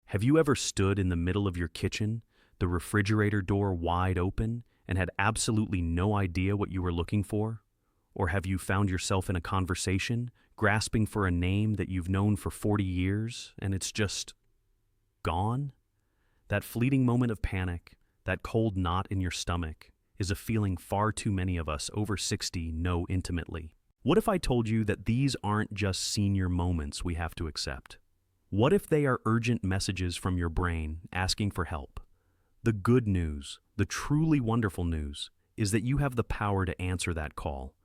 Have you ever stood in the middle of your kitchen, the refrigerator door wide open, and had absolutely no idea what you were looking for? Or have you found yourself in a conversation, grasping for a name that you've known for 40 years, and it's just gone? That fleeting moment of panic, that cold knot in your stomach, is a feeling far too many of us over 60 know intimately. What if I told you that these aren't just senior moments we have to accept? What if they are urgent messages from your brain asking for help? The good news, the truly wonderful news, is that you have the power to answer that call.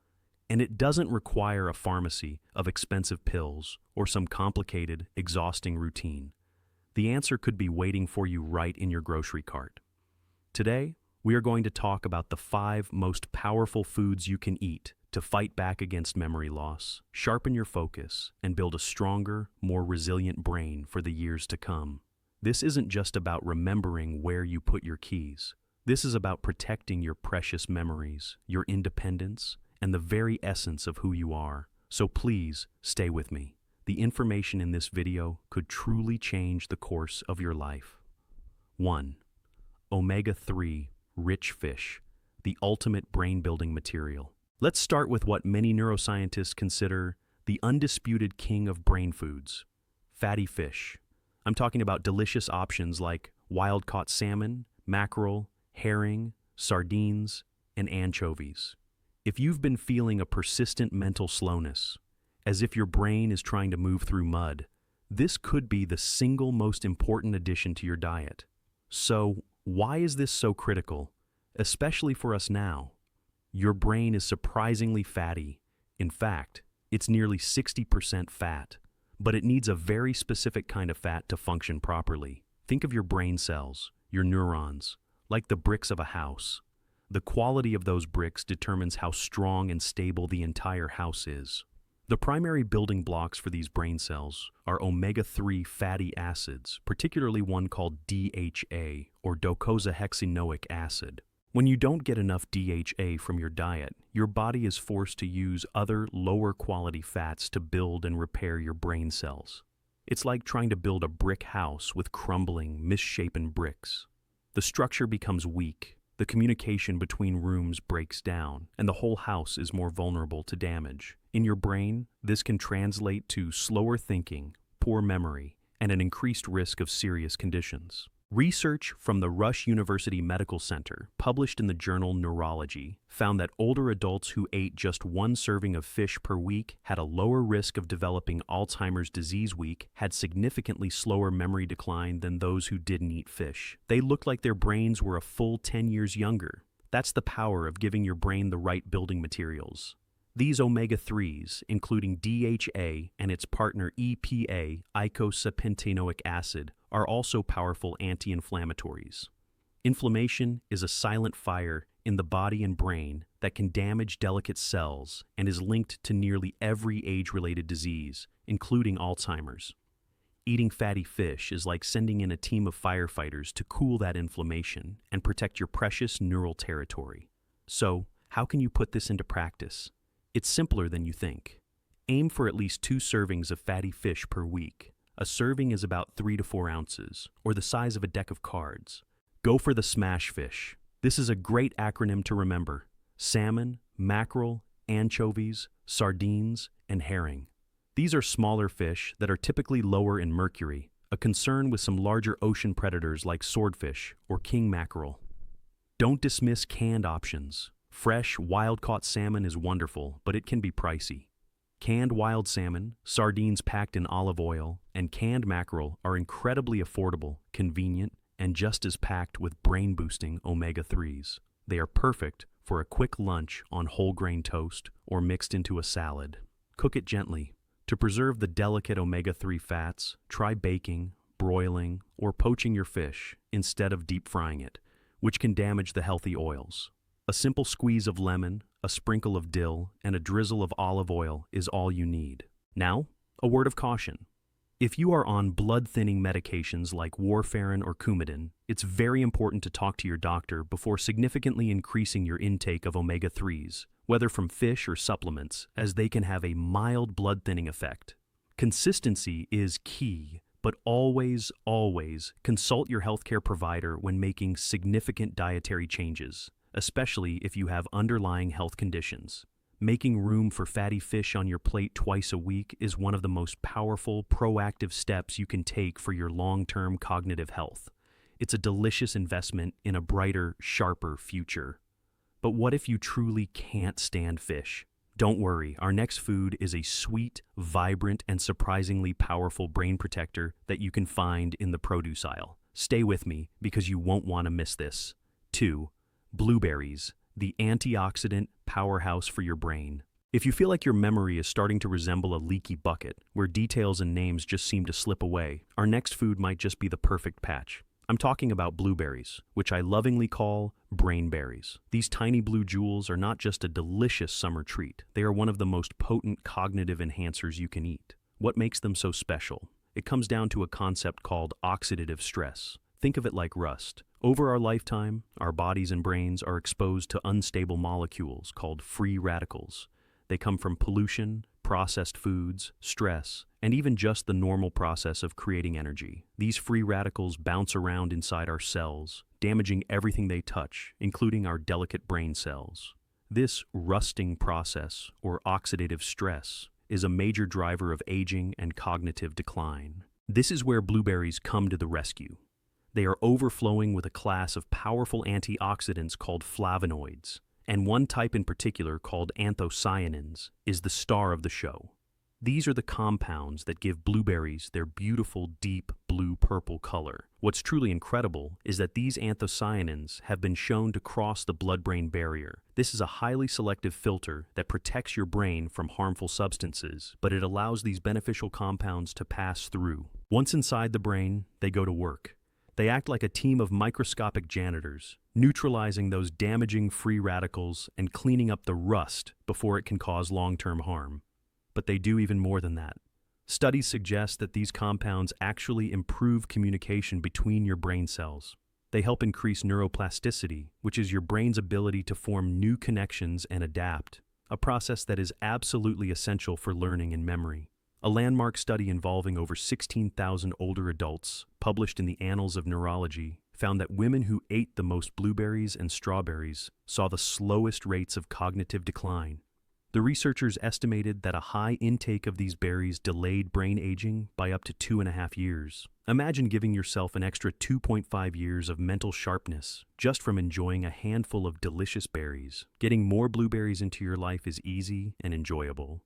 And it doesn't require a pharmacy of expensive pills or some complicated, exhausting routine. The answer could be waiting for you right in your grocery cart. Today, we are going to talk about the 5 most powerful foods you can eat to fight back against memory loss, sharpen your focus, and build a stronger, more resilient brain for the years to come. This isn't just about remembering where you put your keys. This is about protecting your precious memories, your independence, and the very essence of who you are. So please, stay with me. The information in this video could truly change the course of your life. 1. Omega-3 rich fish, the ultimate brain-building material. Let's start with what many neuroscientists consider the undisputed king of brain foods, fatty fish. I'm talking about delicious options like wild-caught salmon, mackerel, herring, sardines, and anchovies. If you've been feeling a persistent mental slowness, as if your brain is trying to move through mud, this could be the single most important addition to your diet. So, why is this so critical, especially for us now? Your brain is surprisingly fatty. In fact, it's nearly 60% fat, but it needs a very specific kind of fat to function properly. Think of your brain cells, your neurons, like the bricks of a house. The quality of those bricks determines how strong and stable the entire house is. The primary building blocks for these brain cells are omega-3 fatty acids, particularly one called DHA, or docosahexaenoic acid. When you don't get enough DHA from your diet, your body is forced to use other lower quality fats to build and repair your brain cells. It's like trying to build a brick house with crumbling, misshapen bricks. The structure becomes weak, the communication between rooms breaks down, and the whole house is more vulnerable to damage. In your brain, this can translate to slower thinking, poor memory, and an increased risk of serious conditions. Research from the Rush University Medical Center, published in the journal Neurology, found that older adults who ate just 1 serving of fish per week had a lower risk of developing Alzheimer's disease week, had significantly slower memory decline than those who didn't eat fish. They looked like their brains were a full 10 years younger. That's the power of giving your brain the right building materials. These omega-3s, including DHA and its partner EPA, eicosapentaenoic acid, are also powerful anti-inflammatories. Inflammation is a silent fire in the body and brain that can damage delicate cells and is linked to nearly every age-related disease, including Alzheimer's. Eating fatty fish is like sending in a team of firefighters to cool that inflammation and protect your precious neural territory. So, how can you put this into practice? It's simpler than you think. Aim for at least 2 servings of fatty fish per week. A serving is about 3 to 4 ounces, or the size of a deck of cards. Go for the smash fish. This is a great acronym to remember: salmon, mackerel, anchovies, sardines, and herring. These are smaller fish that are typically lower in mercury, a concern with some larger ocean predators like swordfish or king mackerel. Don't dismiss canned options. Fresh, wild-caught salmon is wonderful, but it can be pricey. Canned wild salmon, sardines packed in olive oil, and canned mackerel are incredibly affordable, convenient, and just as packed with brain-boosting omega-3s. They are perfect for a quick lunch on whole grain toast or mixed into a salad. Cook it gently. To preserve the delicate omega-3 fats, try baking, broiling, or poaching your fish instead of deep frying it, which can damage the healthy oils. A simple squeeze of lemon, a sprinkle of dill, and a drizzle of olive oil is all you need. Now, a word of caution. If you are on blood-thinning medications like warfarin or Coumadin, it's very important to talk to your doctor before significantly increasing your intake of omega-3s, whether from fish or supplements, as they can have a mild blood-thinning effect. Consistency is key, But always, always consult your healthcare provider when making significant dietary changes, especially if you have underlying health conditions. Making room for fatty fish on your plate twice a week is one of the most powerful, proactive steps you can take for your long-term cognitive health. It's a delicious investment in a brighter, sharper future. But what if you truly can't stand fish? Don't worry, our next food is a sweet, vibrant, and surprisingly powerful brain protector that you can find in the produce aisle. Stay with me because you won't want to miss this. 2. Blueberries, the antioxidant powerhouse for your brain. If you feel like your memory is starting to resemble a leaky bucket, where details and names just seem to slip away, our next food might just be the perfect patch. I'm talking about blueberries, which I lovingly call brain berries. These tiny blue jewels are not just a delicious summer treat, they are one of the most potent cognitive enhancers you can eat. What makes them so special? It comes down to a concept called oxidative stress. Think of it like rust. Over our lifetime, our bodies and brains are exposed to unstable molecules called free radicals. They come from pollution, processed foods, stress, and even just the normal process of creating energy. These free radicals bounce around inside our cells, damaging everything they touch, including our delicate brain cells. This rusting process, or oxidative stress, is a major driver of aging and cognitive decline. This is where blueberries come to the rescue. They are overflowing with a class of powerful antioxidants called flavonoids, and one type in particular called anthocyanins is the star of the show. These are the compounds that give blueberries their beautiful deep blue-purple color. What's truly incredible is that these anthocyanins have been shown to cross the blood-brain barrier. This is a highly selective filter that protects your brain from harmful substances, but it allows these beneficial compounds to pass through. Once inside the brain, they go to work. They act like a team of microscopic janitors, neutralizing those damaging free radicals and cleaning up the rust before it can cause long-term harm. But they do even more than that. Studies suggest that these compounds actually improve communication between your brain cells. They help increase neuroplasticity, which is your brain's ability to form new connections and adapt, a process that is absolutely essential for learning and memory. A landmark study involving over 16,000 older adults, published in the Annals of Neurology, found that women who ate the most blueberries and strawberries saw the slowest rates of cognitive decline. The researchers estimated that a high intake of these berries delayed brain aging by up to 2.5 years. Imagine giving yourself an extra 2.5 years of mental sharpness just from enjoying a handful of delicious berries. Getting more blueberries into your life is easy and enjoyable.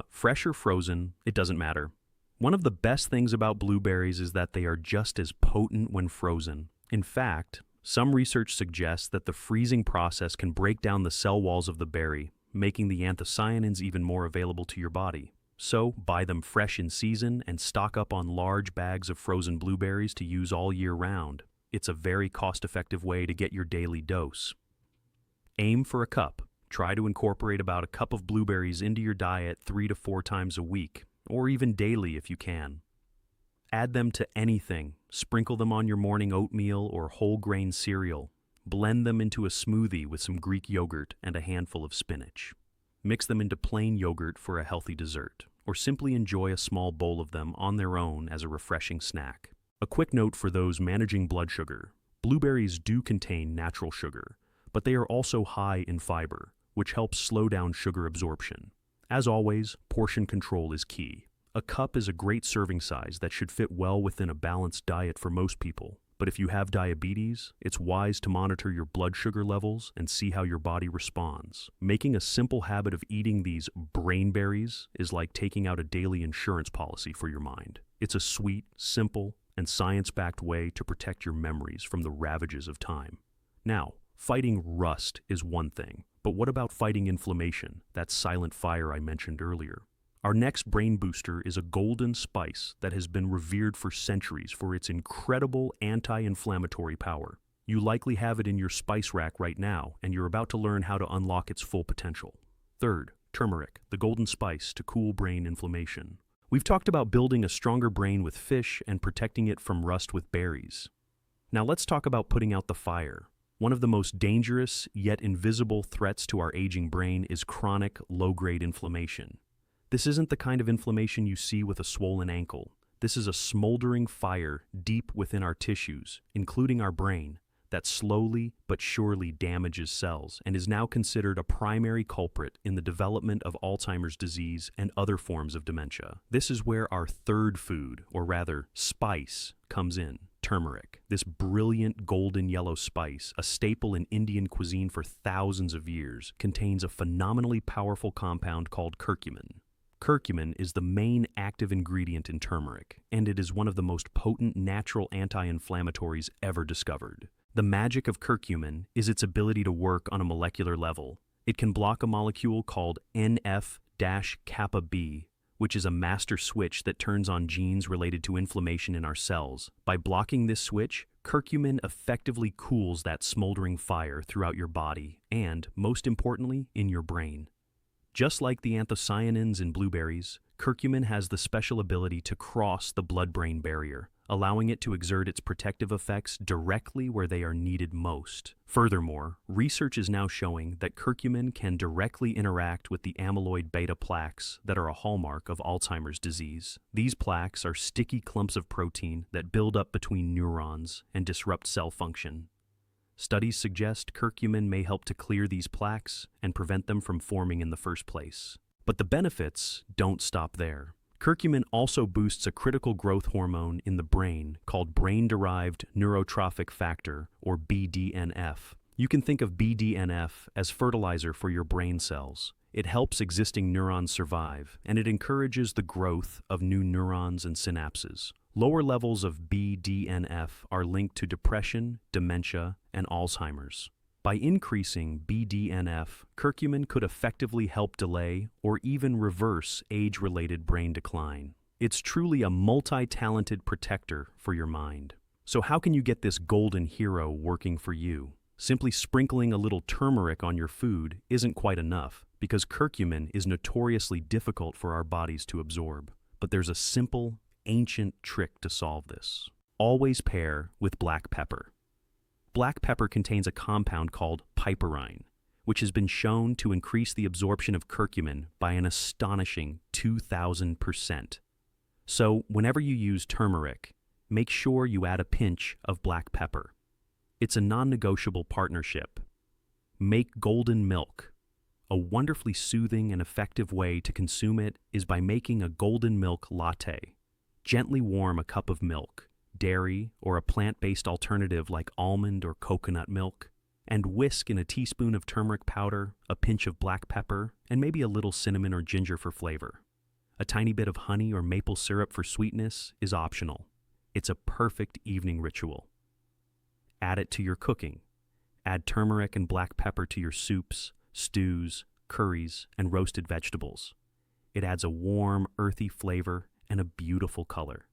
Fresh or frozen, it doesn't matter. One of the best things about blueberries is that they are just as potent when frozen. In fact, some research suggests that the freezing process can break down the cell walls of the berry, making the anthocyanins even more available to your body. So, buy them fresh in season and stock up on large bags of frozen blueberries to use all year round. It's a very cost-effective way to get your daily dose. Aim for a cup. Try to incorporate about a cup of blueberries into your diet 3 to 4 times a week, or even daily if you can. Add them to anything. Sprinkle them on your morning oatmeal or whole grain cereal. Blend them into a smoothie with some Greek yogurt and a handful of spinach. Mix them into plain yogurt for a healthy dessert, or simply enjoy a small bowl of them on their own as a refreshing snack. A quick note for those managing blood sugar. Blueberries do contain natural sugar, but they are also high in fiber, which helps slow down sugar absorption. As always, portion control is key. A cup is a great serving size that should fit well within a balanced diet for most people. But if you have diabetes, it's wise to monitor your blood sugar levels and see how your body responds. Making a simple habit of eating these brain berries is like taking out a daily insurance policy for your mind. It's a sweet, simple, and science-backed way to protect your memories from the ravages of time. Now, fighting rust is one thing, but what about fighting inflammation, that silent fire I mentioned earlier? Our next brain booster is a golden spice that has been revered for centuries for its incredible anti-inflammatory power. You likely have it in your spice rack right now, and you're about to learn how to unlock its full potential. Third, turmeric, the golden spice to cool brain inflammation. We've talked about building a stronger brain with fish and protecting it from rust with berries. Now let's talk about putting out the fire. One of the most dangerous yet invisible threats to our aging brain is chronic low-grade inflammation. This isn't the kind of inflammation you see with a swollen ankle. This is a smoldering fire deep within our tissues, including our brain, that slowly but surely damages cells and is now considered a primary culprit in the development of Alzheimer's disease and other forms of dementia. This is where our third food, or rather spice, comes in. Turmeric. This brilliant golden yellow spice, a staple in Indian cuisine for thousands of years, contains a phenomenally powerful compound called curcumin. Curcumin is the main active ingredient in turmeric, and it is one of the most potent natural anti-inflammatories ever discovered. The magic of curcumin is its ability to work on a molecular level. It can block a molecule called NF-kappa B, which is a master switch that turns on genes related to inflammation in our cells. By blocking this switch, curcumin effectively cools that smoldering fire throughout your body and, most importantly, in your brain. Just like the anthocyanins in blueberries, curcumin has the special ability to cross the blood-brain barrier, allowing it to exert its protective effects directly where they are needed most. Furthermore, research is now showing that curcumin can directly interact with the amyloid beta plaques that are a hallmark of Alzheimer's disease. These plaques are sticky clumps of protein that build up between neurons and disrupt cell function. Studies suggest curcumin may help to clear these plaques and prevent them from forming in the first place. But the benefits don't stop there. Curcumin also boosts a critical growth hormone in the brain called brain-derived neurotrophic factor, or BDNF. You can think of BDNF as fertilizer for your brain cells. It helps existing neurons survive, and it encourages the growth of new neurons and synapses. Lower levels of BDNF are linked to depression, dementia, and Alzheimer's. By increasing BDNF, curcumin could effectively help delay or even reverse age-related brain decline. It's truly a multi-talented protector for your mind. So how can you get this golden hero working for you? Simply sprinkling a little turmeric on your food isn't quite enough, because curcumin is notoriously difficult for our bodies to absorb. But there's a simple, ancient trick to solve this. Always pair with black pepper. Black pepper contains a compound called piperine, which has been shown to increase the absorption of curcumin by an astonishing 2,000%. So, whenever you use turmeric, make sure you add a pinch of black pepper. It's a non-negotiable partnership. Make golden milk. A wonderfully soothing and effective way to consume it is by making a golden milk latte. Gently warm a cup of milk, dairy, or a plant-based alternative like almond or coconut milk, and whisk in a teaspoon of turmeric powder, a pinch of black pepper, and maybe a little cinnamon or ginger for flavor. A tiny bit of honey or maple syrup for sweetness is optional. It's a perfect evening ritual. Add it to your cooking. Add turmeric and black pepper to your soups, stews, curries, and roasted vegetables. It adds a warm, earthy flavor and a beautiful color.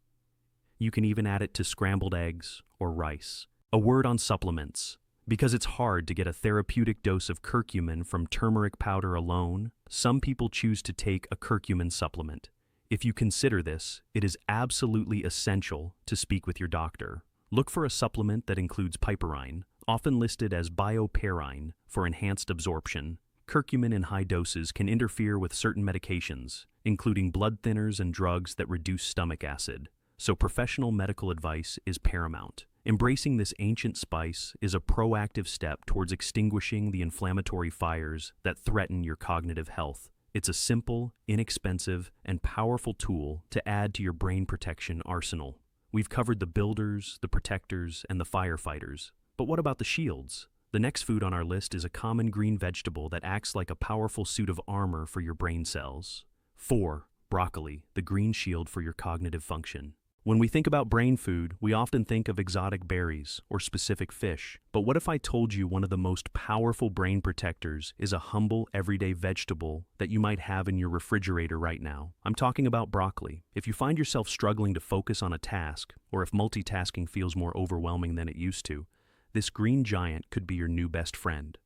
You can even add it to scrambled eggs or rice. A word on supplements. Because it's hard to get a therapeutic dose of curcumin from turmeric powder alone, some people choose to take a curcumin supplement. If you consider this, it is absolutely essential to speak with your doctor. Look for a supplement that includes piperine, often listed as bioperine, for enhanced absorption. Curcumin in high doses can interfere with certain medications, including blood thinners and drugs that reduce stomach acid. So professional medical advice is paramount. Embracing this ancient spice is a proactive step towards extinguishing the inflammatory fires that threaten your cognitive health. It's a simple, inexpensive, and powerful tool to add to your brain protection arsenal. We've covered the builders, the protectors, and the firefighters. But what about the shields? The next food on our list is a common green vegetable that acts like a powerful suit of armor for your brain cells. 4. Broccoli, the green shield for your cognitive function. When we think about brain food, we often think of exotic berries or specific fish. But what if I told you one of the most powerful brain protectors is a humble, everyday vegetable that you might have in your refrigerator right now? I'm talking about broccoli. If you find yourself struggling to focus on a task, or if multitasking feels more overwhelming than it used to, this green giant could be your new best friend.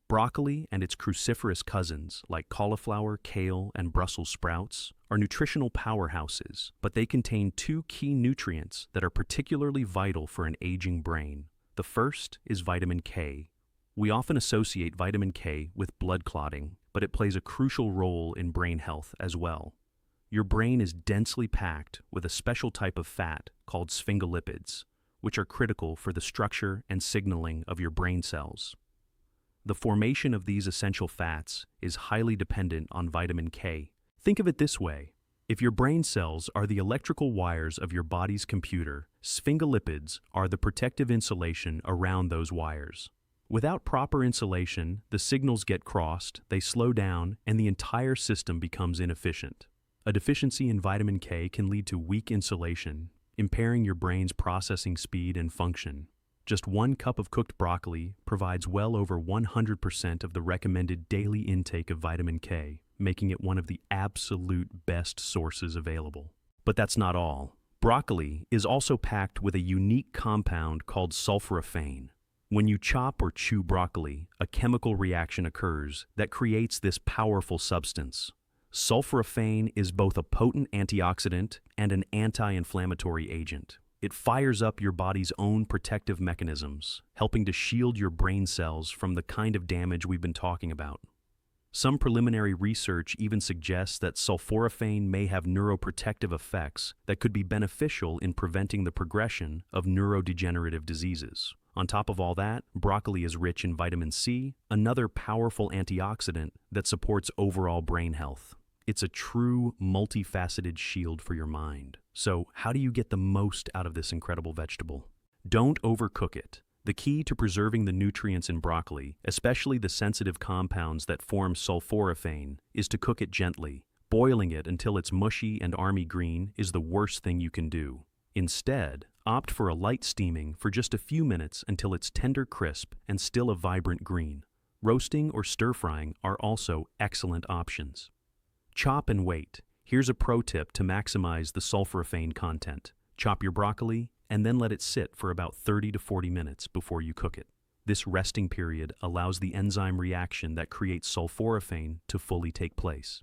Broccoli and its cruciferous cousins, like cauliflower, kale, and Brussels sprouts, are nutritional powerhouses, but they contain two key nutrients that are particularly vital for an aging brain. The first is vitamin K. We often associate vitamin K with blood clotting, but it plays a crucial role in brain health as well. Your brain is densely packed with a special type of fat called sphingolipids, which are critical for the structure and signaling of your brain cells. The formation of these essential fats is highly dependent on vitamin K. Think of it this way. If your brain cells are the electrical wires of your body's computer, sphingolipids are the protective insulation around those wires. Without proper insulation, the signals get crossed, they slow down, and the entire system becomes inefficient. A deficiency in vitamin K can lead to weak insulation, impairing your brain's processing speed and function. Just 1 cup of cooked broccoli provides well over 100% of the recommended daily intake of vitamin K, making it one of the absolute best sources available. But that's not all. Broccoli is also packed with a unique compound called sulforaphane. When you chop or chew broccoli, a chemical reaction occurs that creates this powerful substance. Sulforaphane is both a potent antioxidant and an anti-inflammatory agent. It fires up your body's own protective mechanisms, helping to shield your brain cells from the kind of damage we've been talking about. Some preliminary research even suggests that sulforaphane may have neuroprotective effects that could be beneficial in preventing the progression of neurodegenerative diseases. On top of all that, broccoli is rich in vitamin C, another powerful antioxidant that supports overall brain health. It's a true, multifaceted shield for your mind. So, how do you get the most out of this incredible vegetable? Don't overcook it. The key to preserving the nutrients in broccoli, especially the sensitive compounds that form sulforaphane, is to cook it gently. Boiling it until it's mushy and army green is the worst thing you can do. Instead, opt for a light steaming for just a few minutes until it's tender crisp and still a vibrant green. Roasting or stir-frying are also excellent options. Chop and wait. Here's a pro tip to maximize the sulforaphane content. Chop your broccoli and then let it sit for about 30 to 40 minutes before you cook it. This resting period allows the enzyme reaction that creates sulforaphane to fully take place.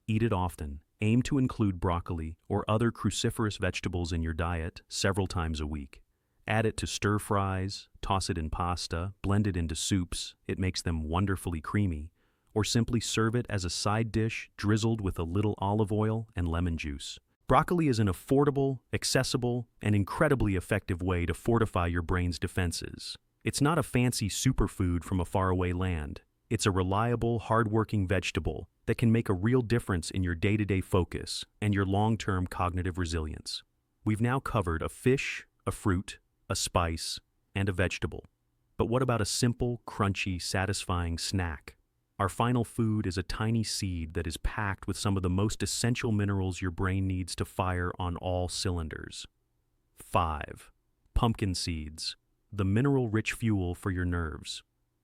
Eat it often. Aim to include broccoli or other cruciferous vegetables in your diet several times a week. Add it to stir fries, toss it in pasta, blend it into soups, it makes them wonderfully creamy, or simply serve it as a side dish drizzled with a little olive oil and lemon juice. Broccoli is an affordable, accessible, and incredibly effective way to fortify your brain's defenses. It's not a fancy superfood from a faraway land. It's a reliable, hardworking vegetable that can make a real difference in your day-to-day focus and your long-term cognitive resilience. We've now covered a fish, a fruit, a spice, and a vegetable. But what about a simple, crunchy, satisfying snack? Our final food is a tiny seed that is packed with some of the most essential minerals your brain needs to fire on all cylinders. 5. Pumpkin seeds, the mineral-rich fuel for your nerves.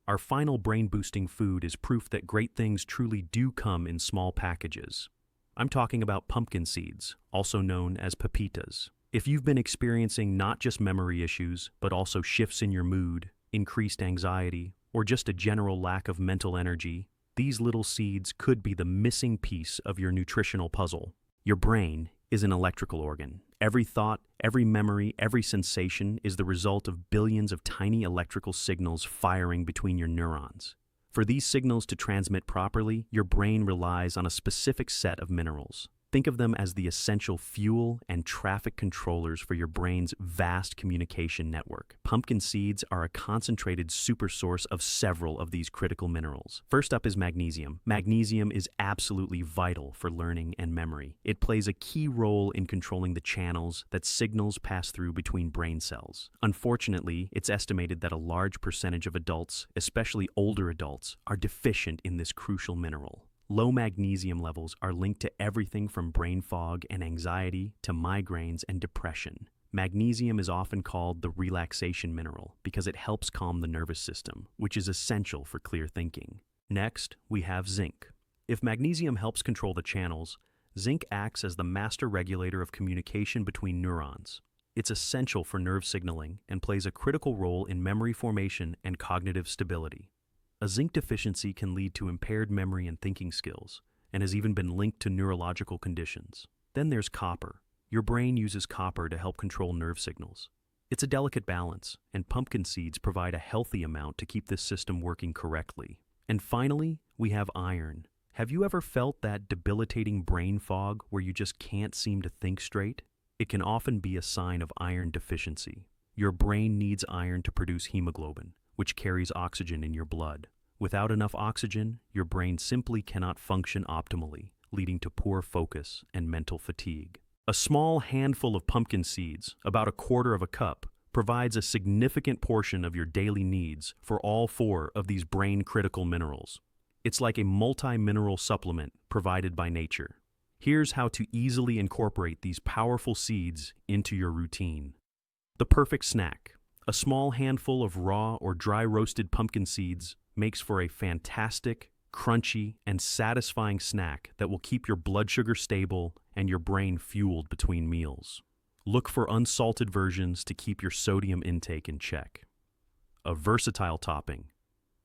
Our final brain-boosting food is proof that great things truly do come in small packages. I'm talking about pumpkin seeds, also known as pepitas. If you've been experiencing not just memory issues, but also shifts in your mood, increased anxiety, or just a general lack of mental energy, these little seeds could be the missing piece of your nutritional puzzle. Your brain is an electrical organ. Every thought, every memory, every sensation is the result of billions of tiny electrical signals firing between your neurons. For these signals to transmit properly, your brain relies on a specific set of minerals. Think of them as the essential fuel and traffic controllers for your brain's vast communication network. Pumpkin seeds are a concentrated super source of several of these critical minerals. First up is magnesium. Magnesium is absolutely vital for learning and memory. It plays a key role in controlling the channels that signals pass through between brain cells. Unfortunately, it's estimated that a large percentage of adults, especially older adults, are deficient in this crucial mineral. Low magnesium levels are linked to everything from brain fog and anxiety to migraines and depression. Magnesium is often called the relaxation mineral because it helps calm the nervous system, which is essential for clear thinking. Next, we have zinc. If magnesium helps control the channels, zinc acts as the master regulator of communication between neurons. It's essential for nerve signaling and plays a critical role in memory formation and cognitive stability. A zinc deficiency can lead to impaired memory and thinking skills, and has even been linked to neurological conditions. Then there's copper. Your brain uses copper to help control nerve signals. It's a delicate balance, and pumpkin seeds provide a healthy amount to keep this system working correctly. And finally, we have iron. Have you ever felt that debilitating brain fog where you just can't seem to think straight? It can often be a sign of iron deficiency. Your brain needs iron to produce hemoglobin, which carries oxygen in your blood. Without enough oxygen, your brain simply cannot function optimally, leading to poor focus and mental fatigue. A small handful of pumpkin seeds, about a quarter of a cup, provides a significant portion of your daily needs for all four of these brain-critical minerals. It's like a multi-mineral supplement provided by nature. Here's how to easily incorporate these powerful seeds into your routine. The perfect snack. A small handful of raw or dry roasted pumpkin seeds makes for a fantastic, crunchy, and satisfying snack that will keep your blood sugar stable and your brain fueled between meals. Look for unsalted versions to keep your sodium intake in check. A versatile topping.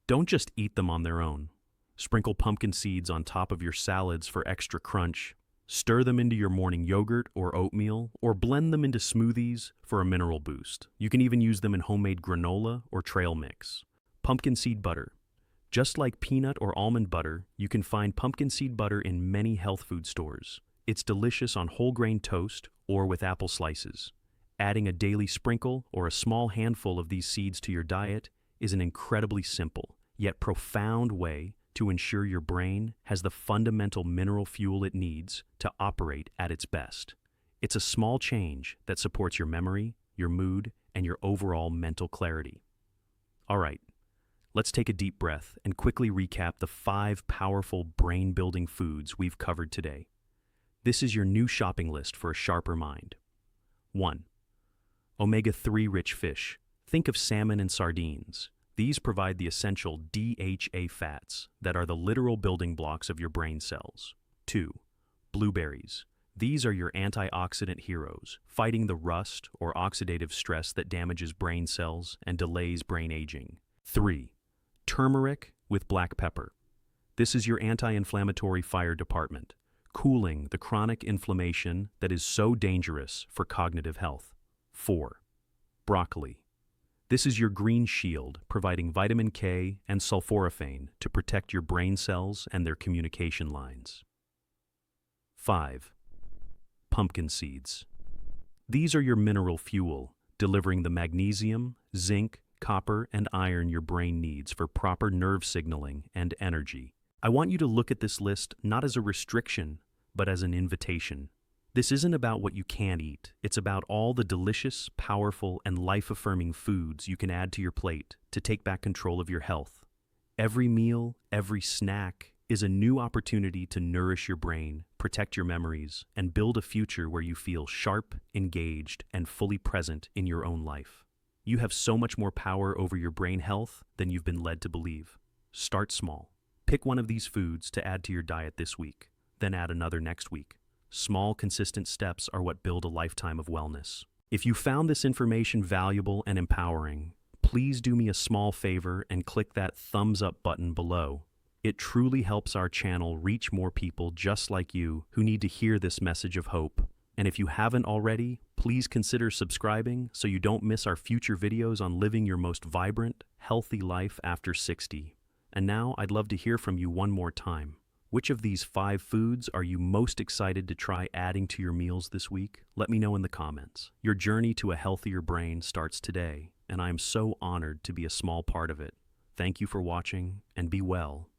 Don't just eat them on their own. Sprinkle pumpkin seeds on top of your salads for extra crunch. Stir them into your morning yogurt or oatmeal, or blend them into smoothies for a mineral boost. You can even use them in homemade granola or trail mix. Pumpkin seed butter. Just like peanut or almond butter, you can find pumpkin seed butter in many health food stores. It's delicious on whole grain toast or with apple slices. Adding a daily sprinkle or a small handful of these seeds to your diet is an incredibly simple, yet profound way to ensure your brain has the fundamental mineral fuel it needs to operate at its best. It's a small change that supports your memory, your mood, and your overall mental clarity. All right, let's take a deep breath and quickly recap the 5 powerful brain-building foods we've covered today. This is your new shopping list for a sharper mind. 1. Omega-3 rich fish. Think of salmon and sardines. These provide the essential DHA fats that are the literal building blocks of your brain cells. 2. Blueberries. These are your antioxidant heroes, fighting the rust or oxidative stress that damages brain cells and delays brain aging. 3. Turmeric with black pepper. This is your anti-inflammatory fire department, cooling the chronic inflammation that is so dangerous for cognitive health. 4. Broccoli. This is your green shield, providing vitamin K and sulforaphane to protect your brain cells and their communication lines. 5. Pumpkin seeds. These are your mineral fuel, delivering the magnesium, zinc, copper, and iron your brain needs for proper nerve signaling and energy. I want you to look at this list not as a restriction, but as an invitation. This isn't about what you can't eat. It's about all the delicious, powerful, and life-affirming foods you can add to your plate to take back control of your health. Every meal, every snack is a new opportunity to nourish your brain, protect your memories, and build a future where you feel sharp, engaged, and fully present in your own life. You have so much more power over your brain health than you've been led to believe. Start small. Pick one of these foods to add to your diet this week, then add another next week. Small, consistent steps are what build a lifetime of wellness. If you found this information valuable and empowering, please do me a small favor and click that thumbs up button below. It truly helps our channel reach more people just like you who need to hear this message of hope. And if you haven't already, please consider subscribing so you don't miss our future videos on living your most vibrant, healthy life after 60. And now I'd love to hear from you one more time. Which of these 5 foods are you most excited to try adding to your meals this week? Let me know in the comments. Your journey to a healthier brain starts today, and I am so honored to be a small part of it. Thank you for watching, and be well.